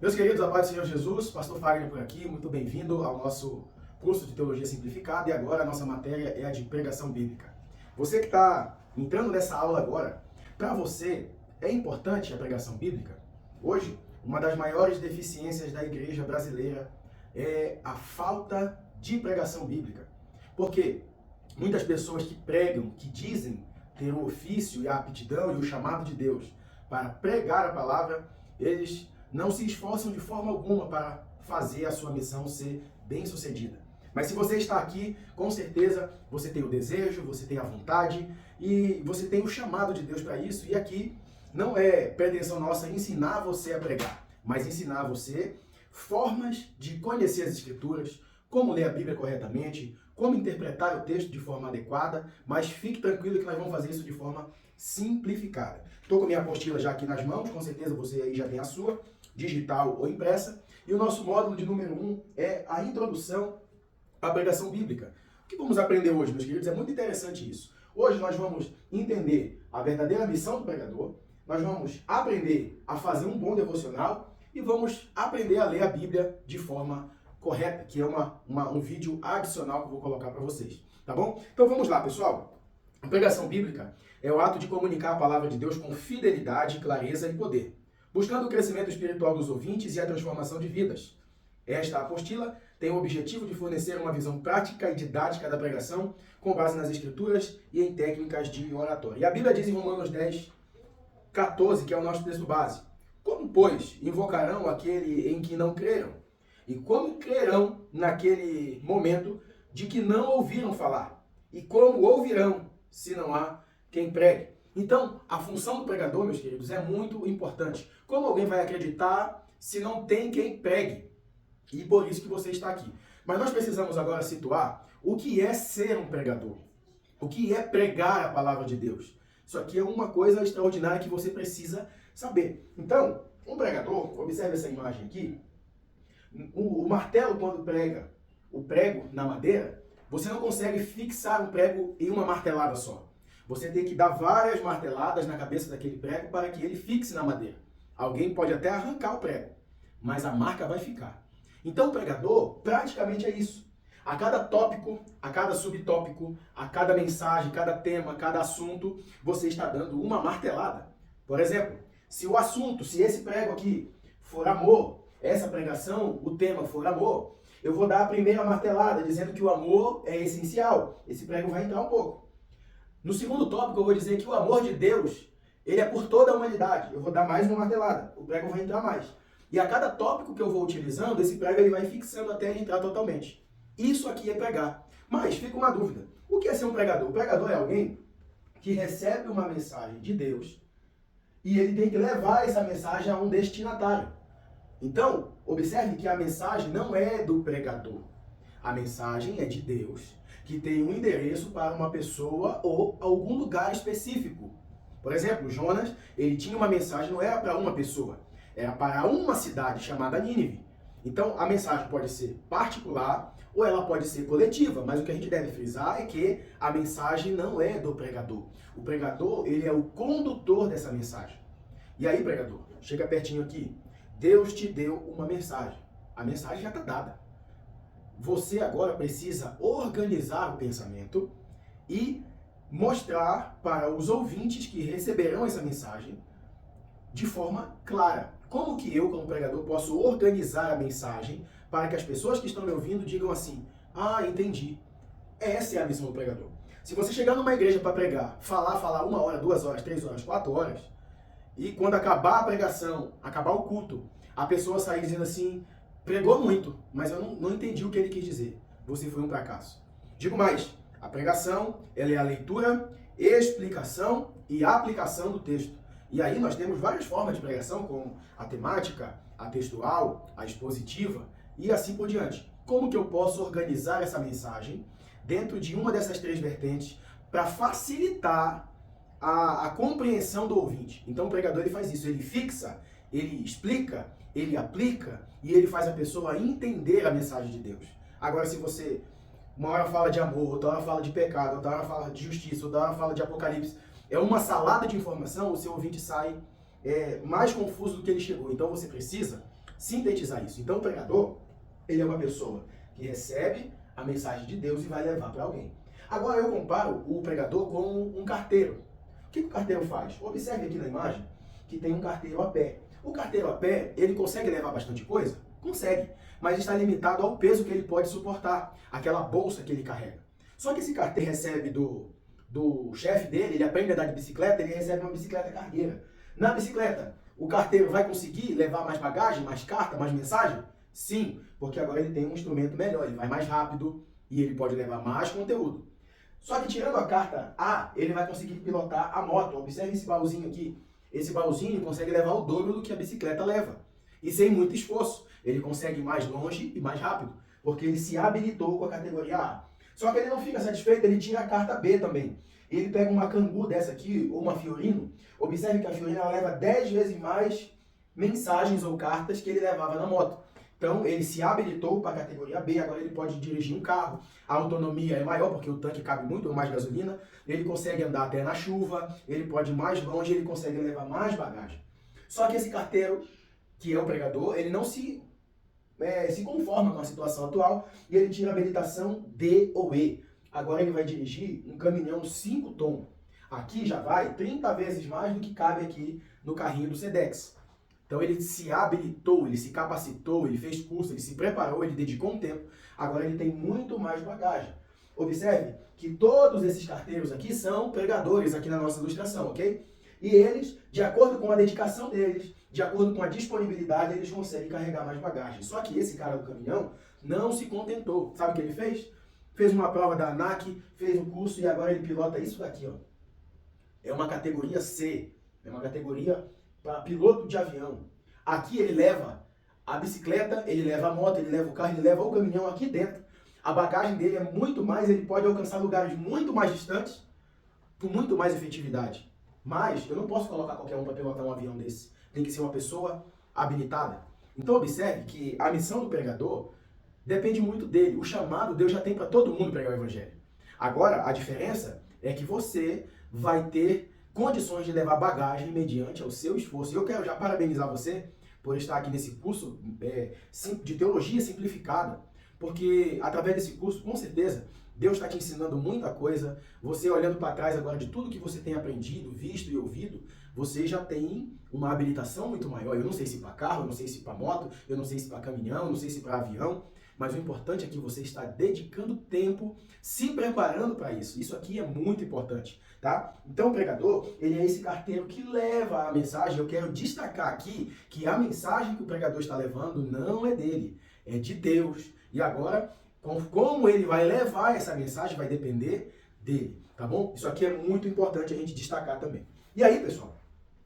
Meus queridos, a paz do Senhor Jesus, Pastor Fagner por aqui, muito bem-vindo ao nosso curso de Teologia Simplificada e agora a nossa matéria é a de pregação bíblica. Você que está entrando nessa aula agora, para você é importante a pregação bíblica? Hoje, uma das maiores deficiências da igreja brasileira é a falta de pregação bíblica. Porque muitas pessoas que pregam, que dizem ter o ofício e a aptidão e o chamado de Deus para pregar a palavra, eles não se esforçam de forma alguma para fazer a sua missão ser bem-sucedida. Mas se você está aqui, com certeza você tem o desejo, você tem a vontade e você tem o chamado de Deus para isso. E aqui não é pretensão nossa ensinar você a pregar, mas ensinar você formas de conhecer as Escrituras, como ler a Bíblia corretamente, como interpretar o texto de forma adequada, mas fique tranquilo que nós vamos fazer isso de forma simplificada. Estou com a minha apostila já aqui nas mãos, com certeza você aí já tem a sua, digital ou impressa, e o nosso módulo de número 1 é a introdução à pregação bíblica. O que vamos aprender hoje, meus queridos? É muito interessante isso. Hoje nós vamos entender a verdadeira missão do pregador, nós vamos aprender a fazer um bom devocional e vamos aprender a ler a Bíblia de forma correta, que é um vídeo adicional que eu vou colocar para vocês, tá bom? Então vamos lá, pessoal. A pregação bíblica é o ato de comunicar a palavra de Deus com fidelidade, clareza e poder, buscando o crescimento espiritual dos ouvintes e a transformação de vidas. Esta apostila tem o objetivo de fornecer uma visão prática e didática da pregação com base nas Escrituras e em técnicas de oratória. E a Bíblia diz em Romanos 10, 14, que é o nosso texto base: como, pois, invocarão aquele em que não creram? E como crerão naquele momento de que não ouviram falar? E como ouvirão se não há quem pregue? Então, a função do pregador, meus queridos, é muito importante. Como alguém vai acreditar se não tem quem pregue? E por isso que você está aqui. Mas nós precisamos agora situar o que é ser um pregador. O que é pregar a palavra de Deus. Isso aqui é uma coisa extraordinária que você precisa saber. Então, um pregador, observe essa imagem aqui. O martelo, quando prega o prego na madeira, você não consegue fixar um prego em uma martelada só. Você tem que dar várias marteladas na cabeça daquele prego para que ele fixe na madeira. Alguém pode até arrancar o prego, mas a marca vai ficar. Então o pregador praticamente é isso. A cada tópico, a cada subtópico, a cada mensagem, cada tema, cada assunto, você está dando uma martelada. Por exemplo, se o assunto, se esse prego aqui for amor, essa pregação, o tema for amor, eu vou dar a primeira martelada dizendo que o amor é essencial. Esse prego vai entrar um pouco. No segundo tópico eu vou dizer que o amor de Deus, ele é por toda a humanidade. Eu vou dar mais uma martelada. O prego vai entrar mais. E a cada tópico que eu vou utilizando, esse prego ele vai fixando até ele entrar totalmente. Isso aqui é pregar. Mas fica uma dúvida. O que é ser um pregador? O pregador é alguém que recebe uma mensagem de Deus e ele tem que levar essa mensagem a um destinatário. Então, observe que a mensagem não é do pregador. A mensagem é de Deus, que tem um endereço para uma pessoa ou algum lugar específico. Por exemplo, Jonas, ele tinha uma mensagem, não era para uma pessoa, era para uma cidade chamada Nínive. Então, a mensagem pode ser particular ou ela pode ser coletiva, mas o que a gente deve frisar é que a mensagem não é do pregador. O pregador, ele é o condutor dessa mensagem. E aí, pregador, chega pertinho aqui. Deus te deu uma mensagem. A mensagem já está dada. Você agora precisa organizar o pensamento e mostrar para os ouvintes que receberão essa mensagem de forma clara. Como que eu, como pregador, posso organizar a mensagem para que as pessoas que estão me ouvindo digam assim: ah, entendi. Essa é a missão do pregador. Se você chegar numa igreja para pregar, falar 1 hora, 2 horas, 3 horas, 4 horas, e quando acabar a pregação, acabar o culto, a pessoa sair dizendo assim: pregou muito, mas eu não entendi o que ele quis dizer. Você foi um fracasso. Digo mais, a pregação, ela é a leitura, explicação e aplicação do texto. E aí nós temos várias formas de pregação, como a temática, a textual, a expositiva e assim por diante. Como que eu posso organizar essa mensagem dentro de uma dessas 3 vertentes para facilitar a compreensão do ouvinte? Então o pregador ele faz isso, ele fixa, ele explica, ele aplica e ele faz a pessoa entender a mensagem de Deus. Agora, se você uma hora fala de amor, outra hora fala de pecado, outra hora fala de justiça, outra hora fala de apocalipse, é uma salada de informação, o seu ouvinte sai mais confuso do que ele chegou. Então você precisa sintetizar isso. Então o pregador, ele é uma pessoa que recebe a mensagem de Deus e vai levar para alguém. Agora eu comparo o pregador com um carteiro. O que o carteiro faz? Observe aqui na imagem que tem um carteiro a pé. O carteiro a pé, ele consegue levar bastante coisa? Consegue, mas está limitado ao peso que ele pode suportar, aquela bolsa que ele carrega. Só que esse carteiro recebe do chefe dele, ele aprende a andar de bicicleta, ele recebe uma bicicleta cargueira. Na bicicleta, o carteiro vai conseguir levar mais bagagem, mais carta, mais mensagem? Sim, porque agora ele tem um instrumento melhor, ele vai mais rápido e ele pode levar mais conteúdo. Só que tirando a carta A, ele vai conseguir pilotar a moto. Observe esse baúzinho aqui. Esse baúzinho consegue levar o dobro do que a bicicleta leva. E sem muito esforço. Ele consegue ir mais longe e mais rápido, porque ele se habilitou com a categoria A. Só que ele não fica satisfeito, ele tira a carta B também. Ele pega uma Kangoo dessa aqui, ou uma Fiorino. Observe que a Fiorino ela leva 10 vezes mais mensagens ou cartas que ele levava na moto. Então, ele se habilitou para a categoria B, agora ele pode dirigir um carro. A autonomia é maior, porque o tanque cabe muito mais gasolina. Ele consegue andar até na chuva, ele pode ir mais longe, ele consegue levar mais bagagem. Só que esse carteiro, que é o pregador, ele não se conforma com a situação atual e ele tira a habilitação D ou E. Agora ele vai dirigir um caminhão 5 tons. Aqui já vai 30 vezes mais do que cabe aqui no carrinho do Sedex. Então ele se habilitou, ele se capacitou, ele fez curso, ele se preparou, ele dedicou um tempo. Agora ele tem muito mais bagagem. Observe que todos esses carteiros aqui são pregadores aqui na nossa ilustração, ok? E eles, de acordo com a dedicação deles, de acordo com a disponibilidade, eles conseguem carregar mais bagagem. Só que esse cara do caminhão não se contentou. Sabe o que ele fez? Fez uma prova da ANAC, fez um curso e agora ele pilota isso daqui, ó. É uma categoria C, é uma categoria para piloto de avião. Aqui ele leva a bicicleta, ele leva a moto, ele leva o carro, ele leva o caminhão aqui dentro. A bagagem dele é muito mais, ele pode alcançar lugares muito mais distantes, com muito mais efetividade. Mas eu não posso colocar qualquer um para pilotar um avião desse. Tem que ser uma pessoa habilitada. Então observe que a missão do pregador depende muito dele. O chamado Deus já tem para todo mundo pregar o evangelho. Agora, a diferença é que você vai ter condições de levar bagagem mediante ao seu esforço. E eu quero já parabenizar você por estar aqui nesse curso de teologia simplificada, porque através desse curso, com certeza, Deus está te ensinando muita coisa. Você olhando para trás agora de tudo que você tem aprendido, visto e ouvido, você já tem uma habilitação muito maior. Eu não sei se para carro, eu não sei se para moto, eu não sei se para caminhão, eu não sei se para avião, mas o importante é que você está dedicando tempo, se preparando para isso. Isso aqui é muito importante, tá? Então o pregador, ele é esse carteiro que leva a mensagem. Eu quero destacar aqui que a mensagem que o pregador está levando não é dele, é de Deus. E agora, como ele vai levar essa mensagem vai depender dele, tá bom? Isso aqui é muito importante a gente destacar também. E aí, pessoal,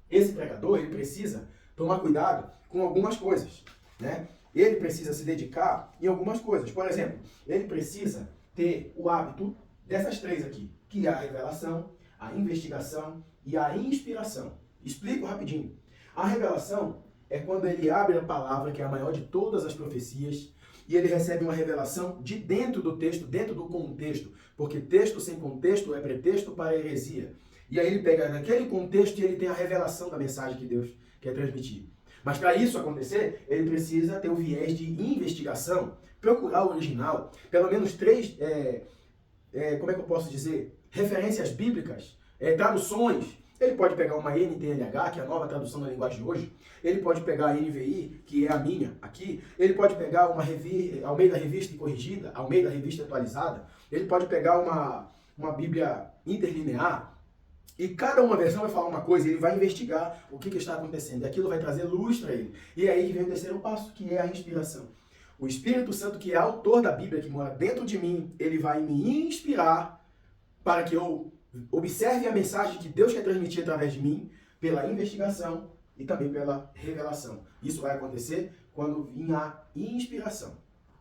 esse pregador, ele precisa tomar cuidado com algumas coisas, né? Ele precisa se dedicar em algumas coisas. Por exemplo, ele precisa ter o hábito dessas três aqui, que é a revelação, a investigação e a inspiração. Explico rapidinho. A revelação é quando ele abre a palavra, que é a maior de todas as profecias, e ele recebe uma revelação de dentro do texto, dentro do contexto, porque texto sem contexto é pretexto para a heresia. E aí ele pega naquele contexto e ele tem a revelação da mensagem que Deus quer transmitir. Mas para isso acontecer, ele precisa ter o viés de investigação, procurar o original, pelo menos três, como é que eu posso dizer, referências bíblicas, traduções. Ele pode pegar uma NTLH, que é a nova tradução da linguagem de hoje. Ele pode pegar a NVI, que é a minha aqui. Ele pode pegar uma Almeida Revista Corrigida, Almeida Revista Atualizada. Ele pode pegar uma Bíblia interlinear. E cada uma versão vai falar uma coisa, ele vai investigar o que está acontecendo. E aquilo vai trazer luz para ele. E é aí que vem o terceiro passo, que é a inspiração. O Espírito Santo, que é autor da Bíblia, que mora dentro de mim, ele vai me inspirar para que eu observe a mensagem que Deus quer transmitir através de mim, pela investigação e também pela revelação. Isso vai acontecer quando vir a inspiração.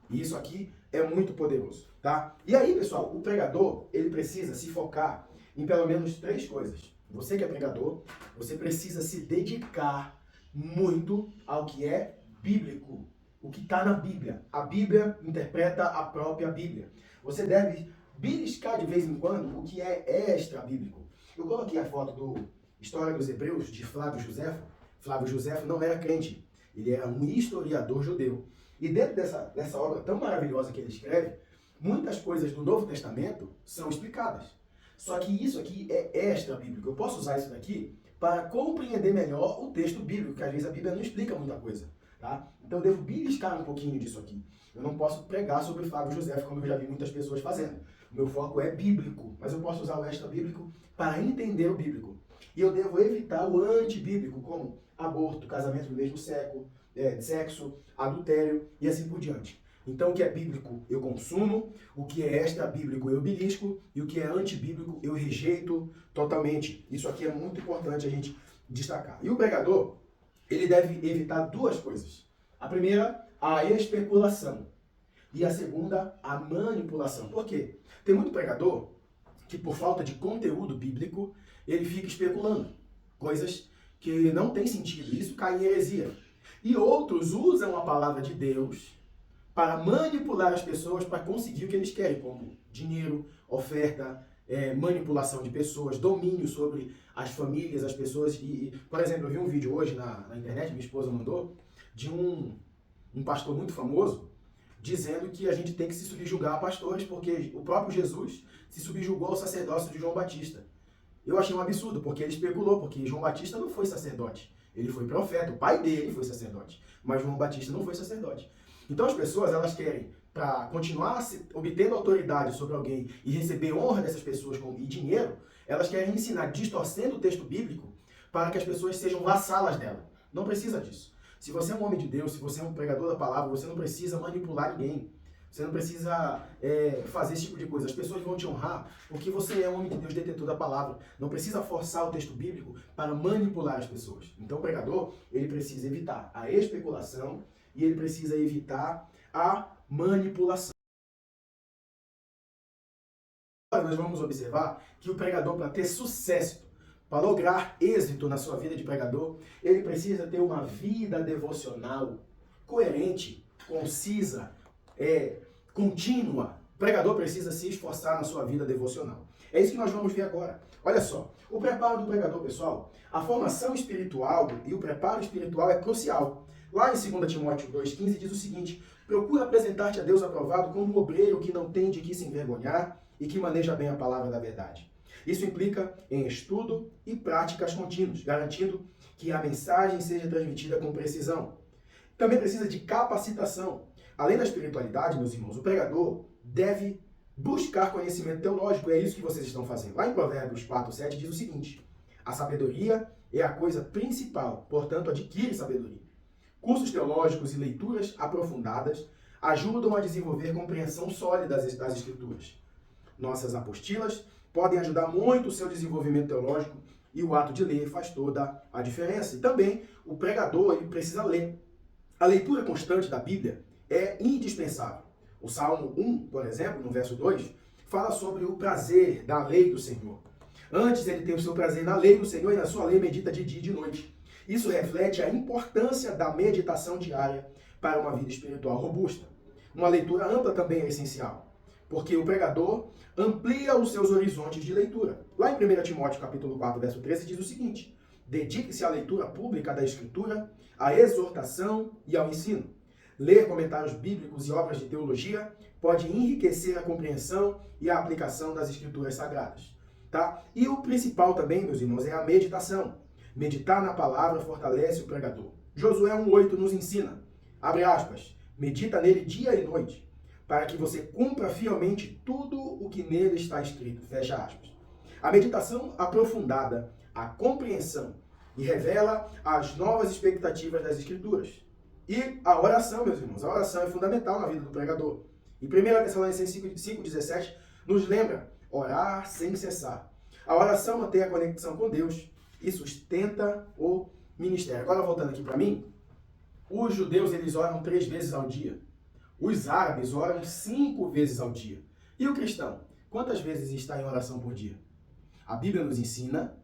E isso aqui é muito poderoso, tá? E aí, pessoal, o pregador, ele precisa se focar em pelo menos três coisas. Você que é pregador, você precisa se dedicar muito ao que é bíblico, o que está na Bíblia. A Bíblia interpreta a própria Bíblia. Você deve beliscar de vez em quando o que é extra-bíblico. Eu coloquei a foto do História dos Hebreus, de Flávio Josefo. Flávio Josefo não era crente. Ele era um historiador judeu. E dentro dessa obra tão maravilhosa que ele escreve, muitas coisas do Novo Testamento são explicadas. Só que isso aqui é extra-bíblico. Eu posso usar isso daqui para compreender melhor o texto bíblico, que às vezes a Bíblia não explica muita coisa. Tá? Então eu devo beliscar um pouquinho disso aqui. Eu não posso pregar sobre Flávio José, como eu já vi muitas pessoas fazendo. O meu foco é bíblico, mas eu posso usar o extra-bíblico para entender o bíblico. E eu devo evitar o antibíblico, como aborto, casamento do mesmo sexo, adultério e assim por diante. Então, o que é bíblico eu consumo, o que é extra-bíblico eu belisco e o que é antibíblico eu rejeito totalmente. Isso aqui é muito importante a gente destacar. E o pregador, ele deve evitar duas coisas. A primeira, a especulação. E a segunda, a manipulação. Por quê? Tem muito pregador que, por falta de conteúdo bíblico, ele fica especulando coisas que não têm sentido. Isso cai em heresia. E outros usam a palavra de Deus para manipular as pessoas para conseguir o que eles querem, como dinheiro, oferta, manipulação de pessoas, domínio sobre as famílias, as pessoas. Por exemplo, eu vi um vídeo hoje na internet, minha esposa mandou, de um pastor muito famoso, dizendo que a gente tem que se subjugar a pastores, porque o próprio Jesus se subjugou ao sacerdócio de João Batista. Eu achei um absurdo, porque ele especulou, porque João Batista não foi sacerdote. Ele foi profeta, o pai dele foi sacerdote, mas João Batista não foi sacerdote. Então as pessoas, elas querem, para continuar obtendo autoridade sobre alguém e receber honra dessas pessoas e dinheiro, elas querem ensinar distorcendo o texto bíblico para que as pessoas sejam vassalas dela. Não precisa disso. Se você é um homem de Deus, se você é um pregador da palavra, você não precisa manipular ninguém. Você não precisa fazer esse tipo de coisa. As pessoas vão te honrar porque você é um homem de Deus, detentor da palavra. Não precisa forçar o texto bíblico para manipular as pessoas. Então o pregador, ele precisa evitar a especulação e ele precisa evitar a manipulação. Agora nós vamos observar que o pregador, para ter sucesso, para lograr êxito na sua vida de pregador, ele precisa ter uma vida devocional coerente, concisa, contínua. O pregador precisa se esforçar na sua vida devocional. É isso que nós vamos ver agora. Olha só, o preparo do pregador, pessoal, a formação espiritual e o preparo espiritual é crucial. Lá em 2 Timóteo 2,15 diz o seguinte: procura apresentar-te a Deus aprovado como um obreiro que não tem de que se envergonhar e que maneja bem a palavra da verdade. Isso implica em estudo e práticas contínuas, garantindo que a mensagem seja transmitida com precisão. Também precisa de capacitação. Além da espiritualidade, meus irmãos, o pregador deve buscar conhecimento teológico. É isso que vocês estão fazendo. Lá em Provérbios 4,7 diz o seguinte: a sabedoria é a coisa principal, portanto, adquire sabedoria. Cursos teológicos e leituras aprofundadas ajudam a desenvolver compreensão sólida das Escrituras. Nossas apostilas podem ajudar muito o seu desenvolvimento teológico e o ato de ler faz toda a diferença. E também o pregador ele precisa ler. A leitura constante da Bíblia é indispensável. O Salmo 1, por exemplo, no verso 2, fala sobre o prazer da lei do Senhor. Antes ele tem o seu prazer na lei do Senhor e na sua lei medita de dia e de noite. Isso reflete a importância da meditação diária para uma vida espiritual robusta. Uma leitura ampla também é essencial, porque o pregador amplia os seus horizontes de leitura. Lá em 1 Timóteo capítulo 4, verso 13, diz o seguinte: dedique-se à leitura pública da Escritura, à exortação e ao ensino. Ler comentários bíblicos e obras de teologia pode enriquecer a compreensão e a aplicação das Escrituras Sagradas. Tá? E o principal também, meus irmãos, é a meditação. Meditar na palavra fortalece o pregador. Josué 1,8 nos ensina, abre aspas, medita nele dia e noite, para que você cumpra fielmente tudo o que nele está escrito, fecha aspas. A meditação aprofundada, a compreensão e revela as novas expectativas das Escrituras. E a oração, meus irmãos, a oração é fundamental na vida do pregador. E 1 Tessalonicenses 5,17 nos lembra, orar sem cessar. A oração mantém a conexão com Deus e sustenta o ministério. Agora, voltando aqui para mim, os judeus eles oram 3 vezes ao dia. Os árabes oram 5 vezes ao dia. E o cristão, quantas vezes está em oração por dia? A Bíblia nos ensina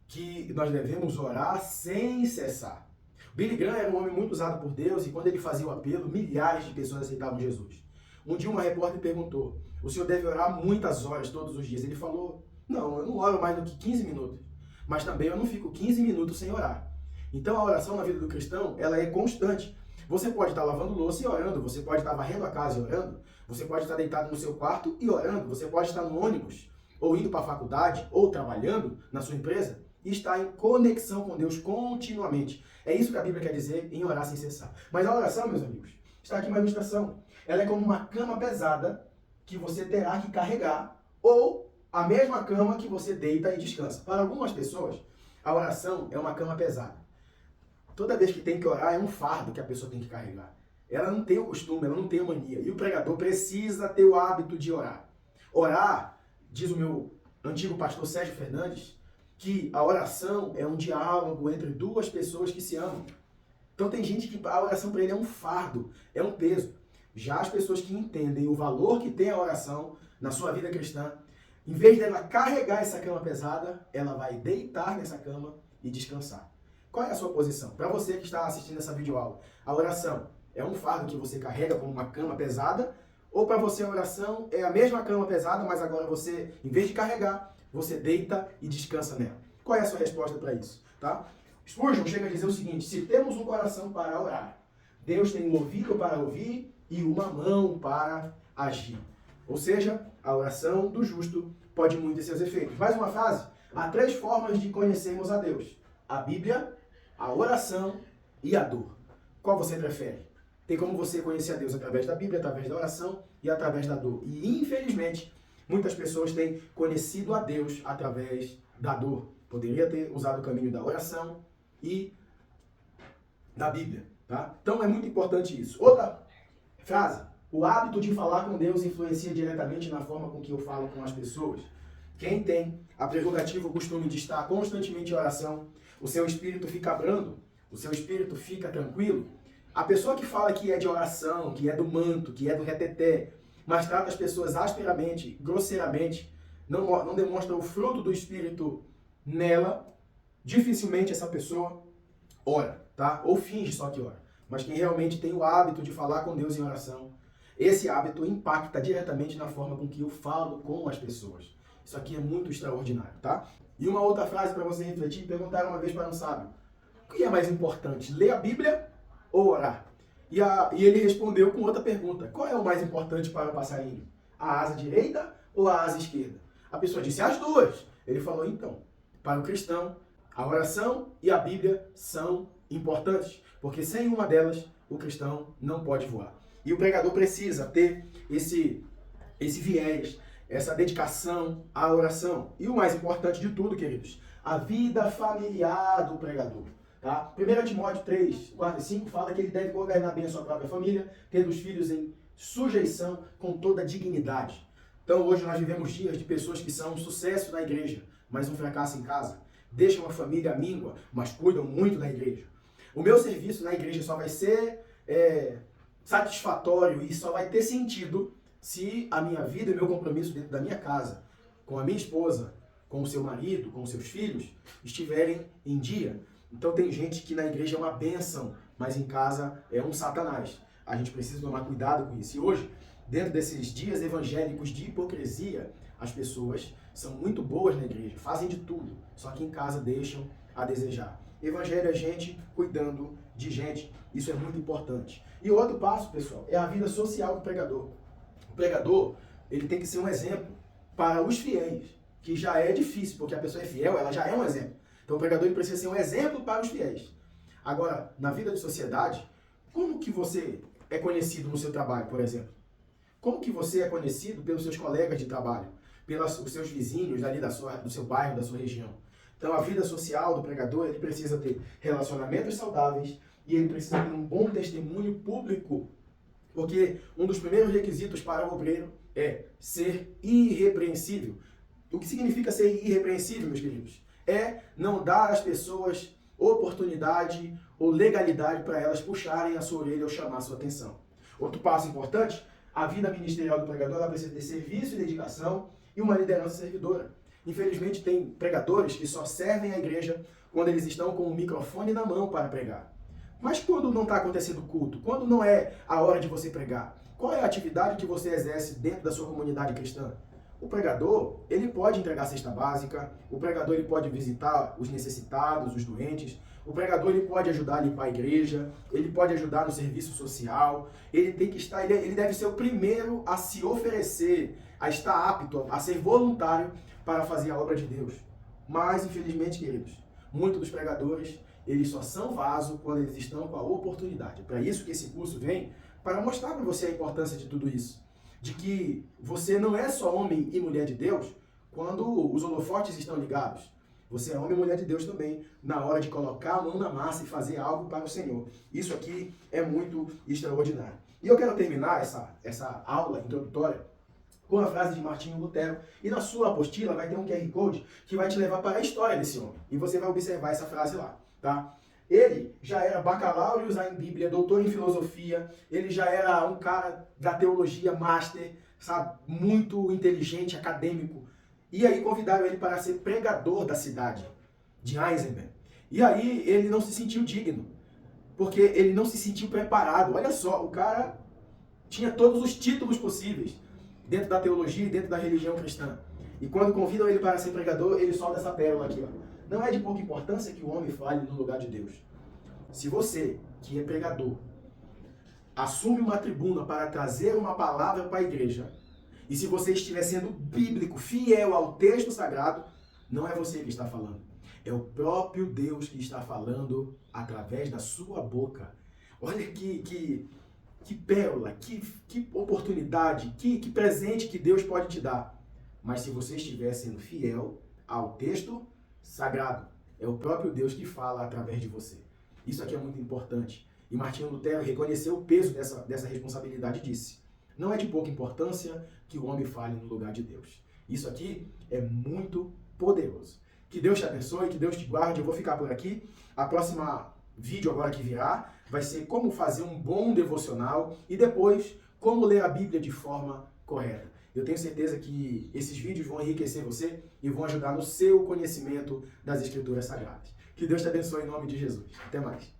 que nós devemos orar sem cessar. Billy Graham era um homem muito usado por Deus e quando ele fazia o apelo, milhares de pessoas aceitavam Jesus. Um dia uma repórter perguntou, o senhor deve orar muitas horas todos os dias? Ele falou, não, eu não oro mais do que 15 minutos. Mas também eu não fico 15 minutos sem orar. Então a oração na vida do cristão, ela é constante. Você pode estar lavando louça e orando, você pode estar varrendo a casa e orando, você pode estar deitado no seu quarto e orando, você pode estar no ônibus, ou indo para a faculdade, ou trabalhando na sua empresa, e estar em conexão com Deus continuamente. É isso que a Bíblia quer dizer em orar sem cessar. Mas a oração, meus amigos, está aqui uma ilustração. Ela é como uma cama pesada que você terá que carregar, ou a mesma cama que você deita e descansa. Para algumas pessoas, a oração é uma cama pesada. Toda vez que tem que orar, é um fardo que a pessoa tem que carregar. Ela não tem o costume, ela não tem a mania. E o pregador precisa ter o hábito de orar. Orar, diz o meu antigo pastor Sérgio Fernandes, que a oração é um diálogo entre duas pessoas que se amam. Então tem gente que a oração para ele é um fardo, é um peso. Já as pessoas que entendem o valor que tem a oração na sua vida cristã, em vez dela carregar essa cama pesada, ela vai deitar nessa cama e descansar. Qual é a sua posição? Para você que está assistindo essa videoaula, a oração é um fardo que você carrega como uma cama pesada? Ou para você a oração é a mesma cama pesada, mas agora você, em vez de carregar, você deita e descansa nela? Qual é a sua resposta para isso? Tá? Spurgeon chega a dizer o seguinte: se temos um coração para orar, Deus tem um ouvido para ouvir e uma mão para agir. Ou seja, a oração do justo pode muito ter seus efeitos. Mais uma frase: há 3 formas de conhecermos a Deus: a Bíblia, a oração e a dor. Qual você prefere? Tem como você conhecer a Deus através da Bíblia, através da oração e através da dor. E infelizmente, muitas pessoas têm conhecido a Deus através da dor. Poderia ter usado o caminho da oração e da Bíblia. Tá? Então é muito importante isso. Outra frase: o hábito de falar com Deus influencia diretamente na forma com que eu falo com as pessoas. Quem tem a prerrogativa, o costume de estar constantemente em oração, o seu espírito fica brando, o seu espírito fica tranquilo. A pessoa que fala que é de oração, que é do manto, que é do reteté, mas trata as pessoas asperamente, grosseiramente, não demonstra o fruto do espírito nela, dificilmente essa pessoa ora, tá? Ou finge só que ora. Mas quem realmente tem o hábito de falar com Deus em oração, esse hábito impacta diretamente na forma com que eu falo com as pessoas. Isso aqui é muito extraordinário, tá? E uma outra frase para você refletir: perguntaram uma vez para um sábio: o que é mais importante, ler a Bíblia ou orar? E ele respondeu com outra pergunta: qual é o mais importante para o passarinho? A asa direita ou a asa esquerda? A pessoa disse: as duas. Ele falou: então, para o cristão, a oração e a Bíblia são importantes, porque sem uma delas, o cristão não pode voar. E o pregador precisa ter esse viés, essa dedicação à oração. E o mais importante de tudo, queridos, a vida familiar do pregador. Tá? 1 Timóteo 3, 4 e 5 fala que ele deve governar bem a sua própria família, tendo os filhos em sujeição com toda dignidade. Então hoje nós vivemos dias de pessoas que são um sucesso na igreja, mas um fracasso em casa. Deixam a família míngua, mas cuidam muito da igreja. O meu serviço na igreja só vai ser satisfatório e só vai ter sentido se a minha vida e meu compromisso dentro da minha casa, com a minha esposa, com o seu marido, com os seus filhos, estiverem em dia. Então tem gente que na igreja é uma bênção, mas em casa é um satanás. A gente precisa tomar cuidado com isso. E hoje, dentro desses dias evangélicos de hipocrisia, as pessoas são muito boas na igreja, fazem de tudo, só que em casa deixam a desejar. Evangelho é gente cuidando de gente. Isso é muito importante. E o outro passo, pessoal, é a vida social do pregador. O pregador, ele tem que ser um exemplo para os fiéis, que já é difícil, porque a pessoa é fiel, ela já é um exemplo. Então o pregador ele precisa ser um exemplo para os fiéis. Agora, na vida de sociedade, como que você é conhecido no seu trabalho, por exemplo? Como que você é conhecido pelos seus colegas de trabalho, pelos seus vizinhos ali do seu bairro, da sua região? Então a vida social do pregador, ele precisa ter relacionamentos saudáveis e ele precisa ter um bom testemunho público. Porque um dos primeiros requisitos para o obreiro é ser irrepreensível. O que significa ser irrepreensível, meus queridos? É não dar às pessoas oportunidade ou legalidade para elas puxarem a sua orelha ou chamar a sua atenção. Outro passo importante: a vida ministerial do pregador ela precisa ter serviço e dedicação e uma liderança servidora. Infelizmente tem pregadores que só servem à igreja quando eles estão com o microfone na mão para pregar. Mas quando não está acontecendo culto, quando não é a hora de você pregar, qual é a atividade que você exerce dentro da sua comunidade cristã? O pregador, ele pode entregar cesta básica, o pregador ele pode visitar os necessitados, os doentes, o pregador ele pode ajudar a limpar a igreja, ele pode ajudar no serviço social, ele tem que estar, ele deve ser o primeiro a se oferecer, a estar apto, a ser voluntário para fazer a obra de Deus. Mas, infelizmente, queridos, muitos dos pregadores, eles só são vaso quando eles estão com a oportunidade. É para isso que esse curso vem, para mostrar para você a importância de tudo isso. De que você não é só homem e mulher de Deus quando os holofotes estão ligados. Você é homem e mulher de Deus também na hora de colocar a mão na massa e fazer algo para o Senhor. Isso aqui é muito extraordinário. E eu quero terminar essa aula introdutória com a frase de Martinho Lutero. E na sua apostila vai ter um QR Code que vai te levar para a história desse homem. E você vai observar essa frase lá, tá? Ele já era bacalaureus em Bíblia, doutor em filosofia, ele já era um cara da teologia, master, sabe, muito inteligente, acadêmico. E aí convidaram ele para ser pregador da cidade de Eisenberg. E aí ele não se sentiu digno, porque ele não se sentiu preparado. Olha só, o cara tinha todos os títulos possíveis dentro da teologia e dentro da religião cristã. E quando convidam ele para ser pregador, ele solta essa pérola aqui, ó. Não é de pouca importância que o homem fale no lugar de Deus. Se você, que é pregador, assume uma tribuna para trazer uma palavra para a igreja, e se você estiver sendo bíblico, fiel ao texto sagrado, não é você que está falando. É o próprio Deus que está falando através da sua boca. Olha que pérola, que oportunidade, que presente que Deus pode te dar. Mas se você estiver sendo fiel ao texto sagrado, é o próprio Deus que fala através de você. Isso aqui é muito importante. E Martinho Lutero reconheceu o peso dessa responsabilidade e disse: não é de pouca importância que o homem fale no lugar de Deus. Isso aqui é muito poderoso. Que Deus te abençoe, que Deus te guarde. Eu vou ficar por aqui. A próxima vídeo agora que virá vai ser como fazer um bom devocional e depois como ler a Bíblia de forma correta. Eu tenho certeza que esses vídeos vão enriquecer você e vão ajudar no seu conhecimento das Escrituras Sagradas. Que Deus te abençoe em nome de Jesus. Até mais.